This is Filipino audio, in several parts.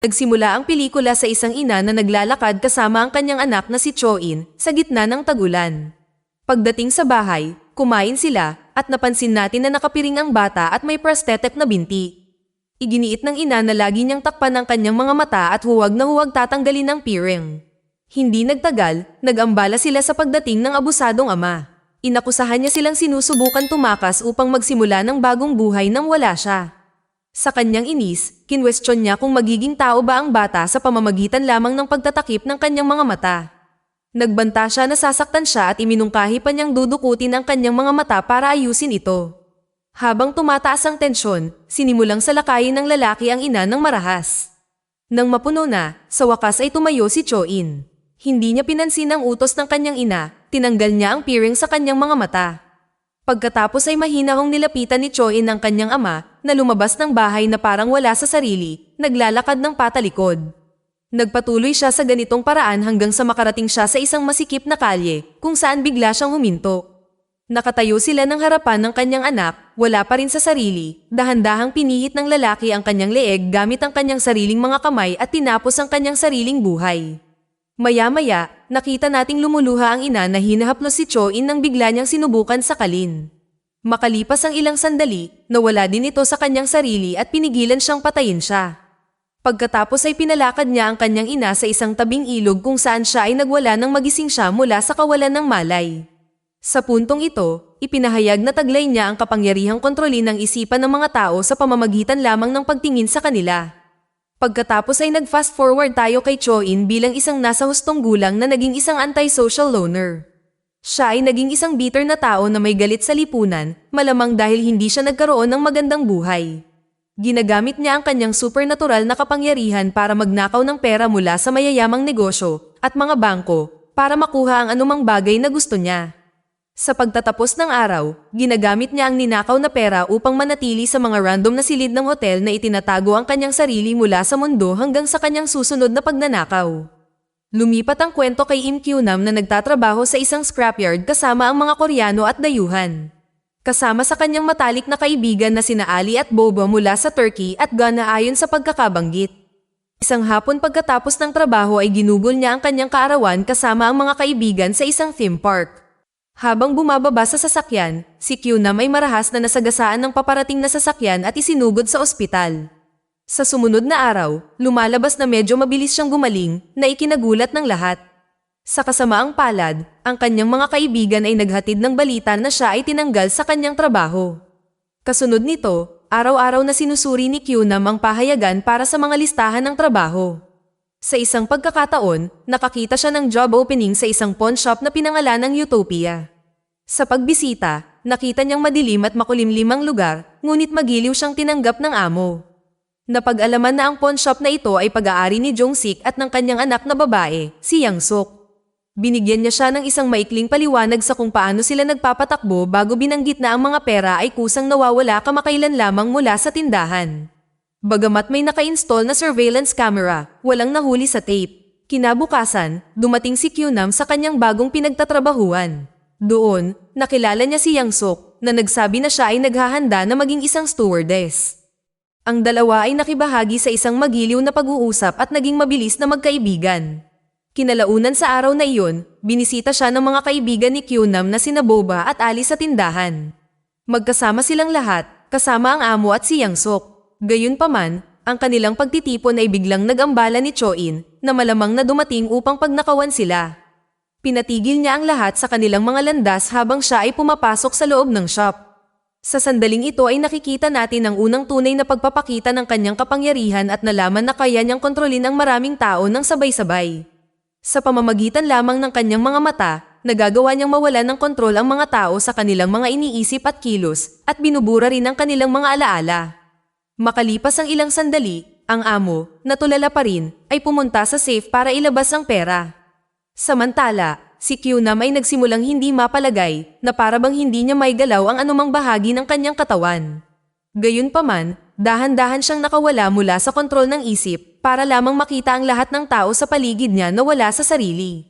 Nagsimula ang pelikula sa isang ina na naglalakad kasama ang kanyang anak na si Cho-in sa gitna ng tagulan. Pagdating sa bahay, kumain sila at napansin natin na nakapiring ang bata at may prosthetic na binti. Iginiit ng ina na lagi niyang takpan ang kanyang mga mata at huwag na huwag tatanggalin ang piring. Hindi nagtagal, nag-ambala sila sa pagdating ng abusadong ama. Inakusahan niya silang sinusubukan tumakas upang magsimula ng bagong buhay nang wala siya. Sa kanyang inis, kinwestiyon niya kung magiging tao ba ang bata sa pamamagitan lamang ng pagtatakip ng kanyang mga mata. Nagbanta siya na sasaktan siya at iminungkahi pa niyang dudukutin ang kanyang mga mata para ayusin ito. Habang tumataas ang tensyon, sinimulang salakayin ng lalaki ang ina ng marahas. Nang mapuno na, sa wakas ay tumayo si Cho-in. Hindi niya pinansin ang utos ng kanyang ina, tinanggal niya ang piring sa kanyang mga mata. Pagkatapos ay mahinahong nilapitan ni Cho-in ang kanyang ama na lumabas ng bahay na parang wala sa sarili, naglalakad ng patalikod. Nagpatuloy siya sa ganitong paraan hanggang sa makarating siya sa isang masikip na kalye kung saan bigla siyang huminto. Nakatayo sila ng harapan ng kanyang anak, wala pa rin sa sarili, dahan-dahang pinihit ng lalaki ang kanyang leeg gamit ang kanyang sariling mga kamay at tinapos ang kanyang sariling buhay. Maya-maya, nakita nating lumuluha ang ina na hinahaplos si Cho-in nang bigla niyang sinubukan sakalin. Makalipas ang ilang sandali, nawala din ito sa kanyang sarili at pinigilan siyang patayin siya. Pagkatapos ay pinalakad niya ang kanyang ina sa isang tabing ilog kung saan siya ay nagwala nang magising siya mula sa kawalan ng malay. Sa puntong ito, ipinahayag na taglay niya ang kapangyarihang kontrolin ng isipan ng mga tao sa pamamagitan lamang ng pagtingin sa kanila. Pagkatapos ay nag-fast forward tayo kay Cho-in bilang isang nasa hustong gulang na naging isang anti-social loner. Siya ay naging isang bitter na tao na may galit sa lipunan, malamang dahil hindi siya nagkaroon ng magandang buhay. Ginagamit niya ang kanyang supernatural na kapangyarihan para magnakaw ng pera mula sa mayayamang negosyo at mga bangko para makuha ang anumang bagay na gusto niya. Sa pagtatapos ng araw, ginagamit niya ang ninakaw na pera upang manatili sa mga random na silid ng hotel na itinatago ang kanyang sarili mula sa mundo hanggang sa kanyang susunod na pagnanakaw. Lumipat ang kwento kay Im Kyunam na nagtatrabaho sa isang scrapyard kasama ang mga Koreano at dayuhan. Kasama sa kanyang matalik na kaibigan na sina Ali at Bobo mula sa Turkey at Ghana ayon sa pagkakabanggit. Isang hapon pagkatapos ng trabaho ay ginugol niya ang kanyang kaarawan kasama ang mga kaibigan sa isang theme park. Habang bumababa sa sasakyan, si Kyunam ay marahas na nasagasaan ng paparating na sasakyan at isinugod sa ospital. Sa sumunod na araw, lumalabas na medyo mabilis siyang gumaling na ikinagulat ng lahat. Sa kasamaang palad, ang kanyang mga kaibigan ay naghatid ng balita na siya ay tinanggal sa kanyang trabaho. Kasunod nito, araw-araw na sinusuri ni Kyunam ang pahayagan para sa mga listahan ng trabaho. Sa isang pagkakataon, nakakita siya ng job opening sa isang pawn shop na pinangalan ng Utopia. Sa pagbisita, nakita niyang madilim at makulimlim ang lugar, ngunit magiliw siyang tinanggap ng amo. Napag-alaman na ang pawn shop na ito ay pag-aari ni Jong-sik at ng kanyang anak na babae, si Yang-suk. Binigyan niya siya ng isang maikling paliwanag sa kung paano sila nagpapatakbo bago binanggit na ang mga pera ay kusang nawawala kamakailan lamang mula sa tindahan. Bagamat may naka-install na surveillance camera, walang nahuli sa tape. Kinabukasan, dumating si Kyunam sa kanyang bagong pinagtatrabahuan. Doon, nakilala niya si Yang-suk na nagsabi na siya ay naghahanda na maging isang stewardess. Ang dalawa ay nakibahagi sa isang magiliw na pag-uusap at naging mabilis na magkaibigan. Kinalaunan sa araw na iyon, binisita siya ng mga kaibigan ni Kyunam na sina Boba at Ali sa tindahan. Magkasama silang lahat, kasama ang amo at si Yang-suk. Gayunpaman, ang kanilang pagtitipon ay biglang nag-ambala ni Cho-in na malamang na dumating upang pagnakawan sila. Pinatigil niya ang lahat sa kanilang mga landas habang siya ay pumapasok sa loob ng shop. Sa sandaling ito ay nakikita natin ang unang tunay na pagpapakita ng kanyang kapangyarihan at nalaman na kaya niyang kontrolin ang maraming tao ng sabay-sabay. Sa pamamagitan lamang ng kanyang mga mata, nagagawa niyang mawalan ng kontrol ang mga tao sa kanilang mga iniisip at kilos at binubura rin ang kanilang mga alaala. Makalipas ang ilang sandali, ang amo, na tulala pa rin, ay pumunta sa safe para ilabas ang pera. Samantala, si Kyunam ay nagsimulang hindi mapalagay na para bang hindi niya maigalaw ang anumang bahagi ng kanyang katawan. Gayunpaman, dahan-dahan siyang nakawala mula sa kontrol ng isip para lamang makita ang lahat ng tao sa paligid niya na wala sa sarili.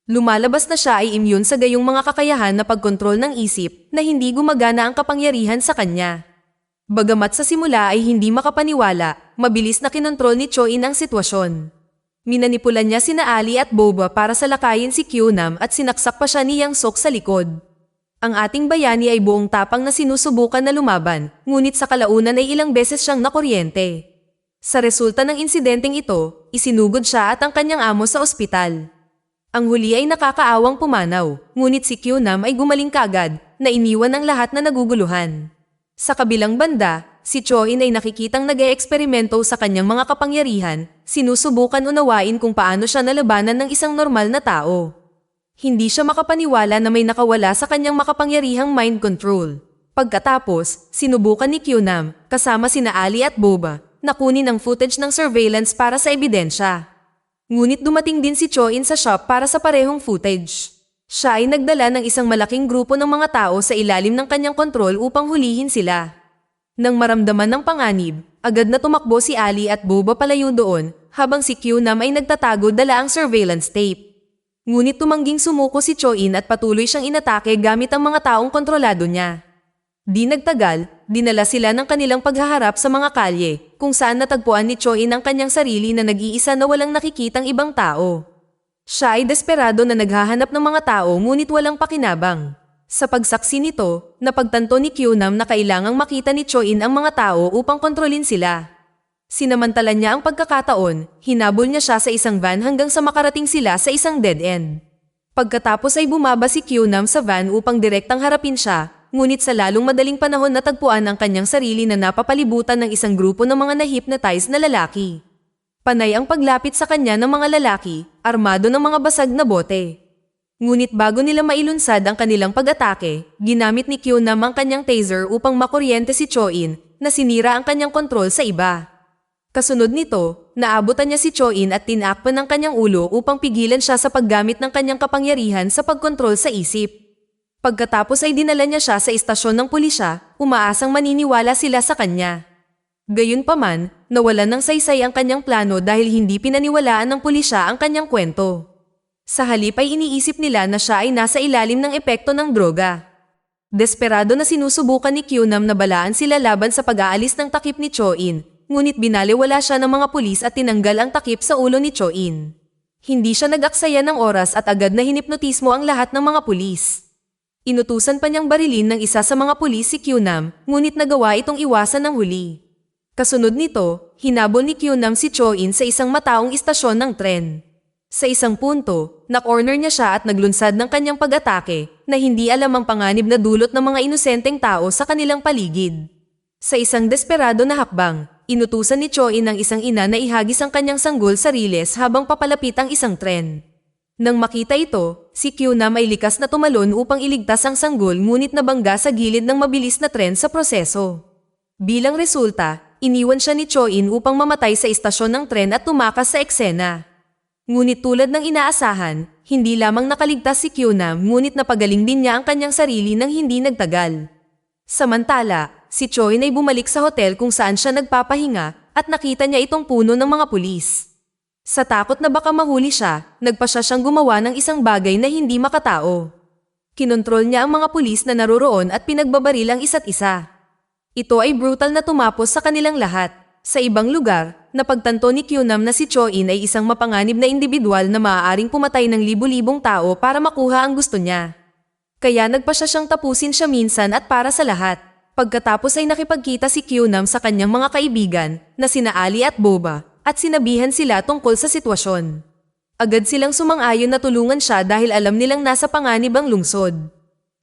Lumalabas na siya ay immune sa gayong mga kakayahan na pagkontrol ng isip na hindi gumagana ang kapangyarihan sa kanya. Bagamat sa simula ay hindi makapaniwala, mabilis na kinontrol ni Choin ang sitwasyon. Minanipulan niya sina Ali at Boba para salakayin si Kyunam at sinaksak pa siya ni Yang Sok sa likod. Ang ating bayani ay buong tapang na sinusubukan na lumaban, ngunit sa kalaunan ay ilang beses siyang nakuryente. Sa resulta ng insidenteng ito, isinugod siya at ang kanyang amo sa ospital. Ang huli ay nakakaawang pumanaw, ngunit si Kyunam ay gumaling kaagad na iniwan ang lahat na naguguluhan. Sa kabilang banda, si Choin ay nakikitang nag-eeksperimento sa kanyang mga kapangyarihan, sinusubukan unawain kung paano siya nalabanan ng isang normal na tao. Hindi siya makapaniwala na may nakawala sa kanyang makapangyarihang mind control. Pagkatapos, sinubukan ni Kyunam, kasama sina Ali at Boba, na kunin ang footage ng surveillance para sa ebidensya. Ngunit dumating din si Choin sa shop para sa parehong footage. Siya ay nagdala ng isang malaking grupo ng mga tao sa ilalim ng kanyang kontrol upang hulihin sila. Nang maramdaman ng panganib, agad na tumakbo si Ali at Boba palayo doon, habang si Kyunam ay nagtatago dala ang surveillance tape. Ngunit tumangging sumuko si Choin at patuloy siyang inatake gamit ang mga taong kontrolado niya. Di nagtagal, dinala sila ng kanilang paghaharap sa mga kalye, kung saan natagpuan ni Choin ang kanyang sarili na nag-iisa na walang nakikitang ibang tao. Siya ay desperado na naghahanap ng mga tao ngunit walang pakinabang. Sa pagsaksi nito, napagtanto ni Kyunam na kailangang makita ni Choin ang mga tao upang kontrolin sila. Sinamantala niya ang pagkakataon, hinabol niya siya sa isang van hanggang sa makarating sila sa isang dead end. Pagkatapos ay bumaba si Kyunam sa van upang direktang harapin siya, ngunit sa lalong madaling panahon natagpuan ang kanyang sarili na napapalibutan ng isang grupo ng mga na-hypnotize na lalaki. Panay ang paglapit sa kanya ng mga lalaki, armado ng mga basag na bote. Ngunit bago nila mailunsad ang kanilang pag-atake, ginamit ni Kyunam ang kanyang taser upang makuryente si Choin na sinira ang kanyang kontrol sa iba. Kasunod nito, naabutan niya si Choin at tinakpan ng kanyang ulo upang pigilan siya sa paggamit ng kanyang kapangyarihan sa pagkontrol sa isip. Pagkatapos ay dinala niya siya sa istasyon ng pulisya, umaasang maniniwala sila sa kanya. Gayunpaman, nawalan ng saysay ang kanyang plano dahil hindi pinaniwalaan ng pulisya ang kanyang kwento. Sa halip ay iniisip nila na siya ay nasa ilalim ng epekto ng droga. Desperado na sinusubukan ni Kyunam na balaan sila laban sa pag-aalis ng takip ni Choin. Ngunit binaliwala siya ng mga pulis at tinanggal ang takip sa ulo ni Choin. Hindi siya nag-aksaya ng oras at agad na hinipnotismo ang lahat ng mga pulis. Inutusan pa niyang barilin ng isa sa mga pulis si Kyunam, ngunit nagawa itong iwasan ng huli. Kasunod nito, hinabol ni Kyunam si Choin sa isang mataong istasyon ng tren. Sa isang punto, na-corner niya siya at naglunsad ng kanyang pag-atake na hindi alam ang panganib na dulot ng mga inosenteng tao sa kanilang paligid. Sa isang desperado na hakbang, inutusan ni Choin ang isang ina na ihagis ang kanyang sanggol sa riles habang papalapit ang isang tren. Nang makita ito, si Kyunam ay likas na tumalon upang iligtas ang sanggol ngunit nabangga sa gilid ng mabilis na tren sa proseso. Bilang resulta, iniwan siya ni Choin upang mamatay sa istasyon ng tren at tumakas sa eksena. Ngunit tulad ng inaasahan, hindi lamang nakaligtas si Kyunam ngunit napagaling din niya ang kanyang sarili nang hindi nagtagal. Samantala, si Choin ay bumalik sa hotel kung saan siya nagpapahinga at nakita niya itong puno ng mga pulis. Sa takot na baka mahuli siya, nagpasya siyang gumawa ng isang bagay na hindi makatao. Kinontrol niya ang mga pulis na naroroon at pinagbabaril ang isa't isa. Ito ay brutal na tumapos sa kanilang lahat. Sa ibang lugar, napagtanto ni Kyunam na si Choin ay isang mapanganib na individual na maaaring pumatay ng libu-libong tao para makuha ang gusto niya. Kaya nagpasya siyang tapusin siya minsan at para sa lahat. Pagkatapos ay nakipagkita si Kyunam sa kanyang mga kaibigan na sina Ali at Boba at sinabihan sila tungkol sa sitwasyon. Agad silang sumang-ayon na tulungan siya dahil alam nilang nasa panganib ang lungsod.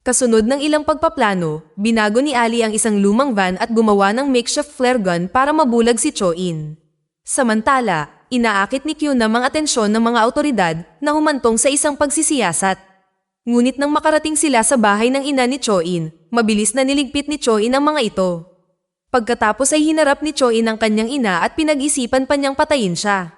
Kasunod ng ilang pagpaplano, binago ni Ali ang isang lumang van at gumawa ng makeshift flare gun para mabulag si Choin. Samantala, inaakit ni Kyunam ang atensyon ng mga awtoridad na humantong sa isang pagsisiyasat. Ngunit nang makarating sila sa bahay ng ina ni Choin, mabilis na niligpit ni Choin ang mga ito. Pagkatapos ay hinarap ni Choin ang kanyang ina at pinag-isipan pa niyang patayin siya.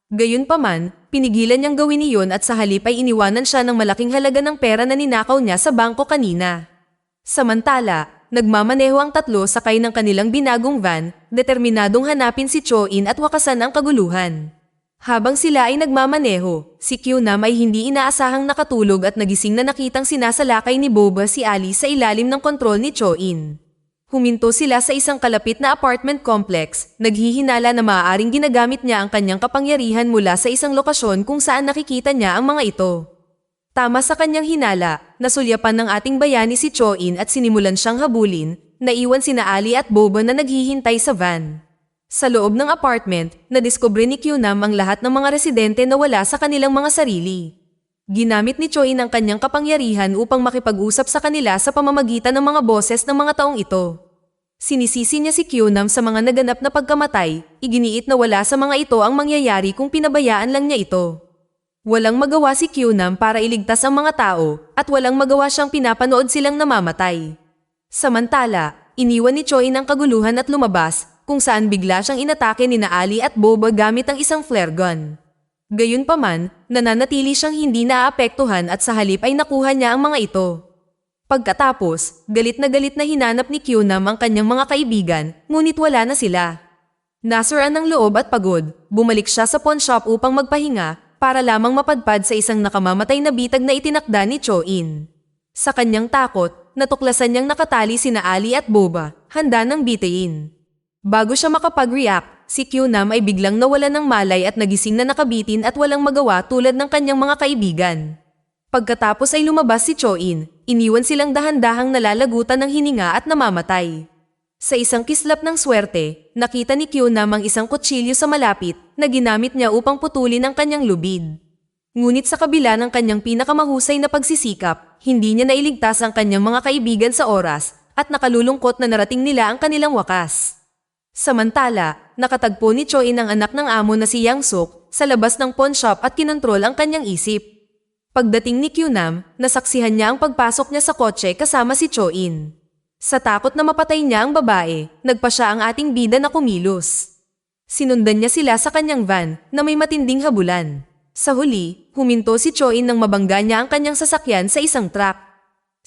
Gayunpaman, pinigilan niyang gawin iyon at sa halip ay iniwanan siya ng malaking halaga ng pera na ninakaw niya sa bangko kanina. Samantala, nagmamaneho ang tatlo sakay ng kanilang binagong van, determinadong hanapin si Choin at wakasan ang kaguluhan. Habang sila ay nagmamaneho, si Kyunam ay hindi inaasahang nakatulog at nagising na nakitang sinasalakay ni Boba si Ali sa ilalim ng kontrol ni Choin. Huminto sila sa isang kalapit na apartment complex, naghihinala na maaaring ginagamit niya ang kanyang kapangyarihan mula sa isang lokasyon kung saan nakikita niya ang mga ito. Tama sa kanyang hinala, nasulyapan ng ating bayani si Cho-in at sinimulan siyang habulin, naiwan sina Ali at Bobo na naghihintay sa van. Sa loob ng apartment, nadiskubre ni Kyunam ang lahat ng mga residente na wala sa kanilang mga sarili. Ginamit ni Cho-in ang kanyang kapangyarihan upang makipag-usap sa kanila sa pamamagitan ng mga boses ng mga taong ito. Sinisisi niya si Kyunam sa mga naganap na pagkamatay, iginiit na wala sa mga ito ang mangyayari kung pinabayaan lang niya ito. Walang magawa si Kyunam para iligtas ang mga tao at walang magawa siyang pinapanood silang namamatay. Samantala, iniwan ni Cho-in ang kaguluhan at lumabas, kung saan bigla siyang inatake ni Ali at Bobo gamit ang isang flare gun. Gayunpaman, nananatili siyang hindi naaapektuhan at sa halip ay nakuha niya ang mga ito. Pagkatapos, galit na hinanap ni Kyunam ang kanyang mga kaibigan, ngunit wala na sila. Nasiraan ng loob at pagod, bumalik siya sa pawn shop upang magpahinga para lamang mapadpad sa isang nakamamatay na bitag na itinakda ni Cho-in. Sa kanyang takot, natuklasan niyang nakatali sina Ali at Boba, handa ng bitayin. Bago siya makapag-react, si Kyunam ay biglang nawalan ng malay at nagising na nakabitin at walang magawa tulad ng kanyang mga kaibigan. Pagkatapos ay lumabas si Cho-in, iniwan silang dahan-dahang nalalagutan ng hininga at namamatay. Sa isang kislap ng swerte, nakita ni Kyunam ang isang kutsilyo sa malapit na ginamit niya upang putulin ang kanyang lubid. Ngunit sa kabila ng kanyang pinakamahusay na pagsisikap, hindi niya nailigtas ang kanyang mga kaibigan sa oras at nakalulungkot na narating nila ang kanilang wakas. Samantala, nakatagpo ni Cho-in ang anak ng amo na si Yang-suk sa labas ng pawn shop at kinontrol ang kanyang isip. Pagdating ni Kyunam, nasaksihan niya ang pagpasok niya sa kotse kasama si Cho-in. Sa takot na mapatay niya ang babae, nagpa siya ang ating bida na kumilos. Sinundan niya sila sa kanyang van na may matinding habulan. Sa huli, huminto si Cho-in nang mabangga niya ang kanyang sasakyan sa isang truck.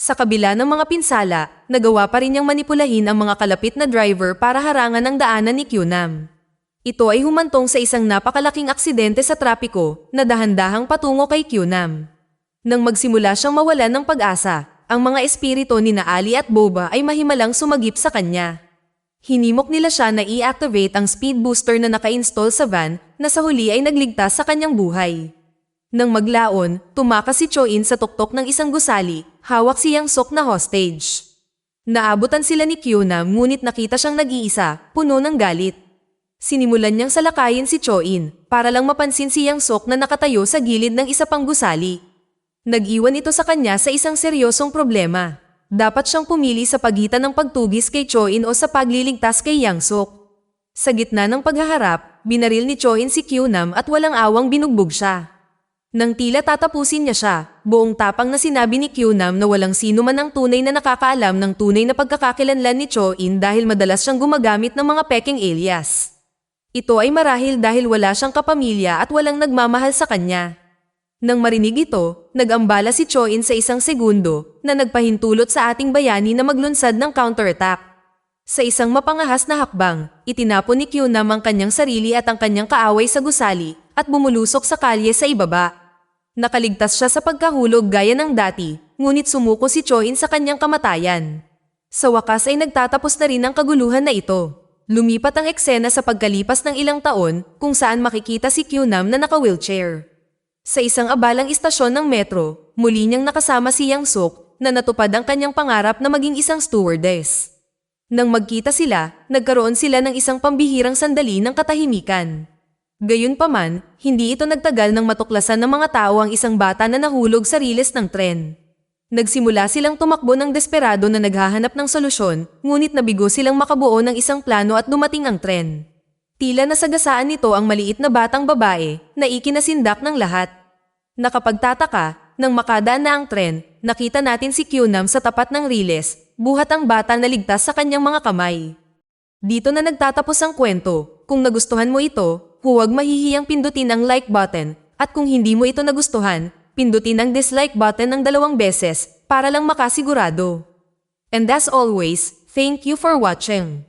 Sa kabila ng mga pinsala, nagawa pa rin niyang manipulahin ang mga kalapit na driver para harangan ang daanan ni Kyunam. Ito ay humantong sa isang napakalaking aksidente sa trapiko na dahan-dahang patungo kay Kyunam. Nang magsimula siyang mawalan ng pag-asa, ang mga espiritu ni Ali at Boba ay mahimalang sumagip sa kanya. Hinimok nila siya na i-activate ang speed booster na naka-install sa van na sa huli ay nagligtas sa kanyang buhay. Nang maglaon, tumakas si Cho-in sa tuktok ng isang gusali, hawak si Yang-suk na hostage. Naabutan sila ni Kyunam ngunit nakita siyang nag-iisa, puno ng galit. Sinimulan niyang salakayin si Cho-in para lang mapansin si Yang-suk na nakatayo sa gilid ng isa pang gusali. Nag-iwan ito sa kanya sa isang seryosong problema. Dapat siyang pumili sa pagitan ng pagtugis kay Cho-in o sa pagliligtas kay Yang-suk. Sa gitna ng paghaharap, binaril ni Cho-in si Kyunam at walang awang binugbog siya. Nang tila tatapusin niya siya, buong tapang na sinabi ni Kyunam na walang sino man ang tunay na nakakaalam ng tunay na pagkakakilanlan ni Cho-in dahil madalas siyang gumagamit ng mga peking alias. Ito ay marahil dahil wala siyang kapamilya at walang nagmamahal sa kanya. Nang marinig ito, nag-ambala si Cho-in sa isang segundo na nagpahintulot sa ating bayani na maglunsad ng counterattack. Sa isang mapangahas na hakbang, itinapon ni Kyunam ang kanyang sarili at ang kanyang kaaway sa gusali at bumulusok sa kalye sa ibaba. Nakaligtas siya sa pagkahulog gaya ng dati, ngunit sumuko si Cho-in sa kanyang kamatayan. Sa wakas ay nagtatapos na rin ang kaguluhan na ito. Lumipat ang eksena sa pagkalipas ng ilang taon kung saan makikita si Kyunam na naka-wheelchair. Sa isang abalang istasyon ng metro, muli niyang nakasama si Yang-suk na natupad ang kanyang pangarap na maging isang stewardess. Nang magkita sila, nagkaroon sila ng isang pambihirang sandali ng katahimikan. Gayunpaman, hindi ito nagtagal nang matuklasan ng mga tao ang isang bata na nahulog sa riles ng tren. Nagsimula silang tumakbo ng desperado na naghahanap ng solusyon, ngunit nabigo silang makabuo ng isang plano at dumating ang tren. Tila nasagasaan nito ang maliit na batang babae na ikinasindak ng lahat. Nakapagtataka, nang makadaan na ang tren, nakita natin si Kyunam sa tapat ng riles, buhat ang bata na ligtas sa kanyang mga kamay. Dito na nagtatapos ang kwento. Kung nagustuhan mo ito, huwag mahihiyang pindutin ang like button, at kung hindi mo ito nagustuhan, pindutin ang dislike button ng 2 beses para lang makasigurado. And as always, thank you for watching.